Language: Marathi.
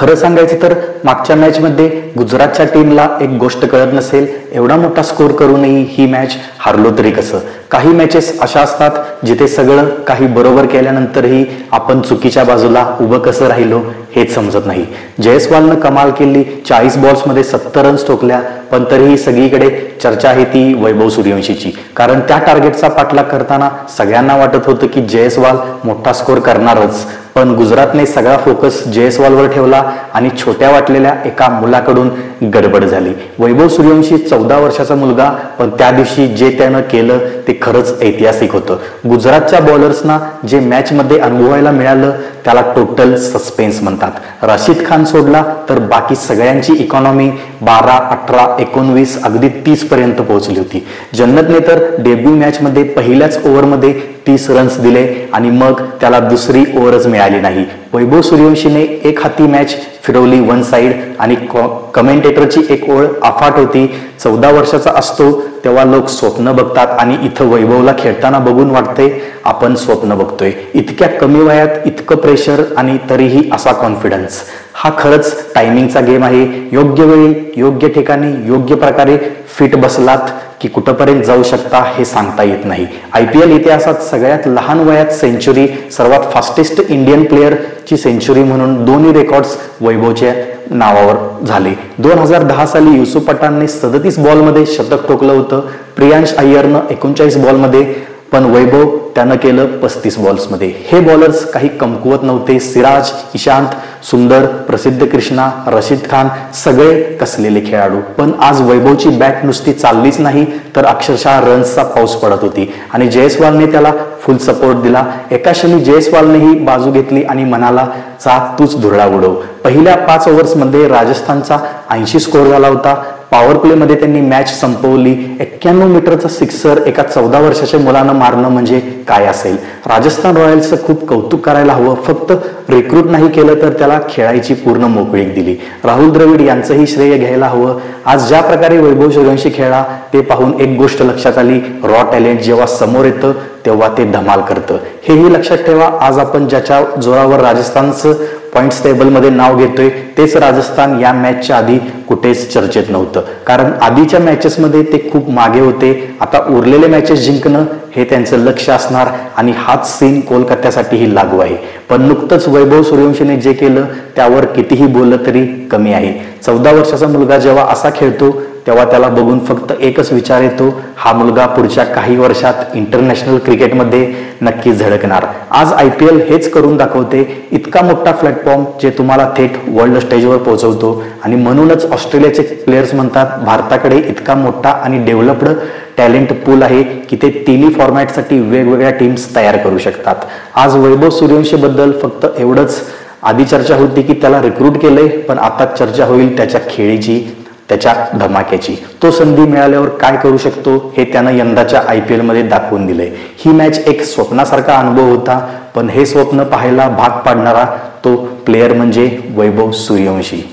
खरं सांगायचं तर मागच्या मॅचमध्ये गुजरातच्या टीमला एक गोष्ट कळत नसेल, एवढा मोठा स्कोर करूनही ही मॅच हारलो तरी कसं. काही मॅचेस अशा असतात जिथे सगळं काही बरोबर केल्यानंतरही आपण चुकीच्या बाजूला उभं कसं राहिलो हेच समजत नाही. जयस्वालनं कमाल केली, 40 बॉल्समध्ये 70 रन्स ठोकल्या, पण तरीही सगळीकडे चर्चा आहे ती वैभव सूर्यवंशीची. कारण त्या टार्गेटचा पाठलाग करताना सगळ्यांना वाटत होतं की जयस्वाल मोठा स्कोर करणारच, पण गुजरातने सगळा फोकस जयस्वालवर ठेवला आणि छोट्या वाटलेल्या एका मुलाकडून गडबड झाली. वैभव सूर्यवंशी 14 वर्षाचा मुलगा, पण त्या दिवशी जे त्यानं केलं ते खरंच ऐतिहासिक होतं. गुजरातच्या बॉलर्सना जे मॅचमध्ये अनुभवायला मिळालं त्याला टोटल सस्पेन्स म्हणतात. रशीद खान सोडला तर बाकी सगळ्यांची इकॉनॉमी 12, 18, 19 अगदी 30 पर्यंत पोहोचली होती. जन्नतने तर डेब्यू मॅचमध्ये पहिल्याच ओव्हरमध्ये 30 रन्स दिले आणि मग त्याला दुसरी ओव्हरच मिळाली नाही. वैभव सूर्यवंशीने एक हाती मॅच फिरवली वन साइड आणि कमेंटेटरची एक ओळ अफाट होती. 14 वर्षाचा असतो तेव्हा लोक स्वप्न बघतात आणि इथं वैभवला खेळताना बघून वाटते आपण स्वप्न बघतोय. इतक्या कमी वयात इतकं प्रेशर आणि तरीही असा कॉन्फिडन्स. हा खरंच टायमिंगचा गेम आहे. योग्य वेळी योग्य ठिकाणी योग्य प्रकारे फिट बसलात की कुठंपर्यंत जाऊ शकता हे सांगता येत नाही. IPL इतिहासात सगळ्यात लहान वयात सेंचुरी, सर्वात फास्टेस्ट इंडियन प्लेअरची सेंचुरी म्हणून दोन्ही रेकॉर्ड्स वैभवच्या नावावर झाले. 2010 साली युसुफ पठाणने 37 बॉलमध्ये शतक ठोकलं होतं, प्रियांश अय्यरनं 39 बॉलमध्ये, पण वैभव त्यानं केलं 35 बॉल्समध्ये. हे बॉलर्स काही कमकुवत नव्हते. सिराज, इशांत, सुंदर, प्रसिद्ध कृष्णा, रशीद खान सगळे कसलेले खेळाडू. पण आज वैभवची बॅट नुसती चाललीच नाही तर अक्षरशः रन्सचा पाऊस पडत होती आणि जयस्वालने त्याला फुल सपोर्ट दिला. एका क्षणी जयस्वालनेही बाजू घेतली आणि म्हणाला, चा तूच धुरळा उडव. पहिल्या 5 ओव्हर्समध्ये राजस्थानचा 80 स्कोर झाला होता. पॉवर प्लेमध्ये त्यांनी मॅच संपवली. 91 मीटरचा सिक्सर एका 14 वर्षाच्या मुलानं मारणं म्हणजे काय असेल. राजस्थान रॉयल्सचं खूप कौतुक करायला हवं. फक्त रिक्रूट नाही केलं तर त्याला खेळायची पूर्ण मोकळीक दिली. राहुल द्रविड यांचंही श्रेय घ्यायला हवं. आज ज्या प्रकारे वैभव सूर्यवंशी खेळला ते पाहून एक गोष्ट लक्षात आली, रॉ टॅलेंट जेव्हा समोर येतं तेव्हा ते धमाल करतं. हेही लक्षात ठेवा, आज आपण ज्याच्या जोरावर राजस्थानचं पॉइंट्स टेबलमध्ये नाव घेतोय तेच राजस्थान या मॅचच्या आधी कुठेच चर्चेत नव्हतं. कारण आधीच्या मॅचेसमध्ये ते खूप मागे होते. आता उरलेले मॅचेस जिंकणं हे त्यांचं लक्ष असणार आणि हाच सीन कोलकात्यासाठीही लागू आहे. पण नुकतंच वैभव सूर्यवंशीने जे केलं त्यावर कितीही बोललं तरी कमी आहे. 14 वर्षाचा मुलगा जेव्हा असा खेळतो तेव्हा त्याला बघून फक्त एकच विचार येतो, हा मुलगा पुढच्या काही वर्षात इंटरनॅशनल क्रिकेटमध्ये नक्की झळकणार. आज IPL हेच करून दाखवते. इतका मोठा प्लॅटफॉर्म जे तुम्हाला थेट वर्ल्ड स्टेजवर पोहोचवतो आणि म्हणूनच ऑस्ट्रेलियाचे प्लेयर्स म्हणतात भारताकडे इतका मोठा आणि डेव्हलप्ड टॅलेंट पूल आहे की ते तिन्ही फॉर्मॅटसाठी वेगवेगळ्या टीम्स तयार करू शकतात. आज वैभव सूर्यवंशीबद्दल फक्त एवढंच. आधी चर्चा होती की त्याला रिक्रूट केलंय, पण आता चर्चा होईल त्याच्या खेळीची, त्याच्या धमाक्याची. तो संधी मिळाल्यावर काय करू शकतो हे त्यानं यंदाच्या IPL मध्ये दाखवून दिलंय. ही मॅच एक स्वप्नासारखा अनुभव होता, पण हे स्वप्न पाहायला भाग पाडणारा तो प्लेयर म्हणजे वैभव सूर्यवंशी.